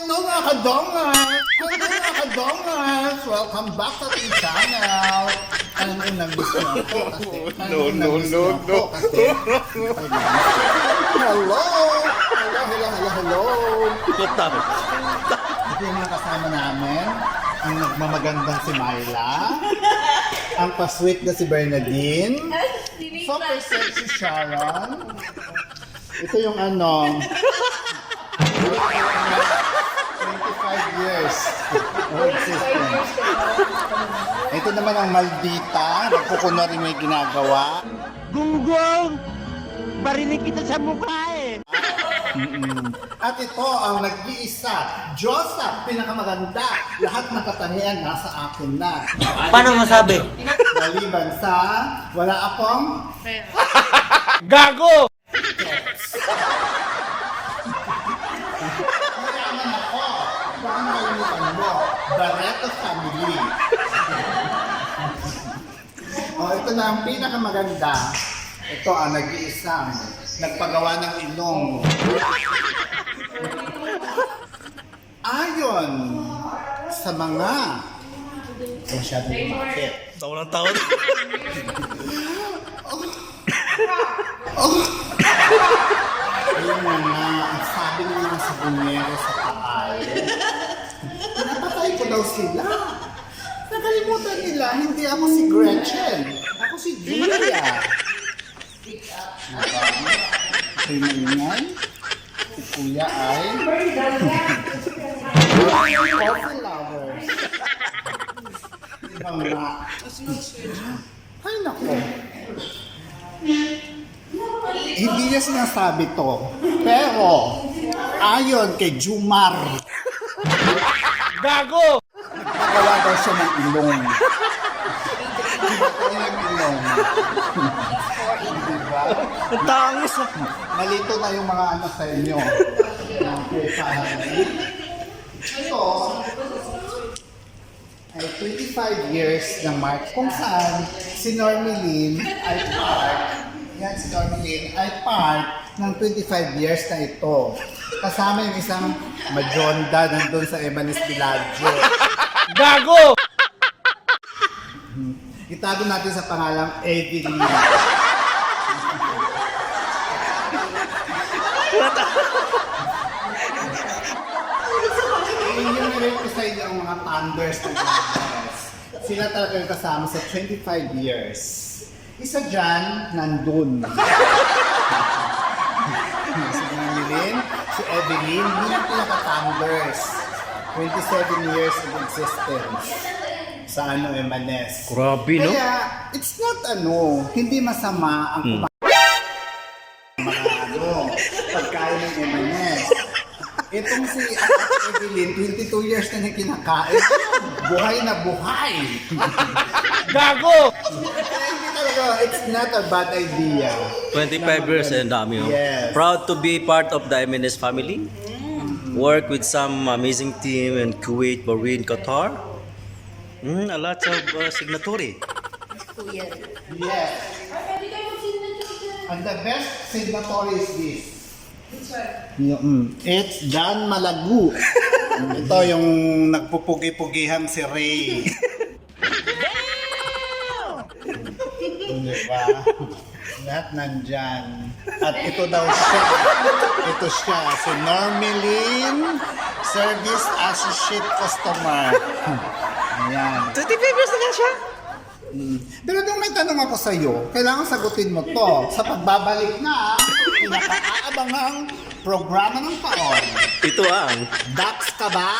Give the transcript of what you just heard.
Hello mga kadongas! Hello mga kadongas! Welcome back sa ating channel! Alam ko nag-miss mo ako kasi... Hello! Hello! Ito yung mga kasama namin. Ang nagmamagandang si Myla. Ang pa-sweet na si Bernadine. Super sexy Sharon. Ito yung ano... 25 years of existence. Ito naman ang maldita. Nagkukunwari may ginagawa. Gunggong! Barinig kita sa mukha eh! At ito ang nag-iisa. Diyosa, pinakamaganda. Lahat ng katangian nasa akin na. Paano masabi? Maliban sa wala akong Gago! mayaman ako. Baka nakalimutan mo. Barreto family. Ito na ang pinakamaganda. Ito ang nag-iisang nagpagawa ng ilong. Ayon sa mga masyadong lumakit. Taon ng taon. Ayun nga, ang sabi ng mga sabungero sa taal, pinapatay ko daw sila. Nakalimutan nila, hindi ako si Gretchen. Ako si Julia. Ako'y maingay. Si Kuya ay... Coffee lovers. Diba nga? Ay nako. Hindi niya sinasabi to. Pero, ayon kay Jumar, Gago! nagpagawa daw siya ng ilong. Ano yung ilong? Diba? Ang tangis ah! Malito na yung mga ano sa inyo. Ito, ay 25 years ng March kung saan si Normelin ay part, yan si Normelin ay part ng 25 years na ito. Kasama yung isang majonda nandun sa Emanis Villaggio. Gago! Itago natin sa pangalang Evelyn. Yung nire-represent ang mga thunders ng Pilipinas. Sila talaga yung kasama sa 25 years. Isa dyan, nandun. Si Marilyn, si Evelyn, hindi na pinaka-thunders. 27 years of existence sa Emanes. Grabe no? Kaya, it's not hindi masama ang pagkain ng Emanes. Itong si Evelyn, 22 years na niya kinakain. Buhay na buhay. Gago! Kaya hindi talaga, it's not a bad idea. 25 years and dami. Oh. Yes. Proud to be part of the MNS family. Work with some amazing team in Kuwait, Bahrain, Qatar. A lot of signatory. Yes. And the best signatory is this. It's John Malagu. Ito yung nagpupugi-pugihan si Ray. Diba? Lahat nandyan. At ito daw siya. Ito siya. Si Normelin, Service Associate Customer. Ayan. 25 years na nga siya. Pero nung may tanong ako sa iyo, kailangan sagutin mo to. Sa pagbabalik na, pinaka-aabangang programa ng taon. Ito ang Dax ka ba?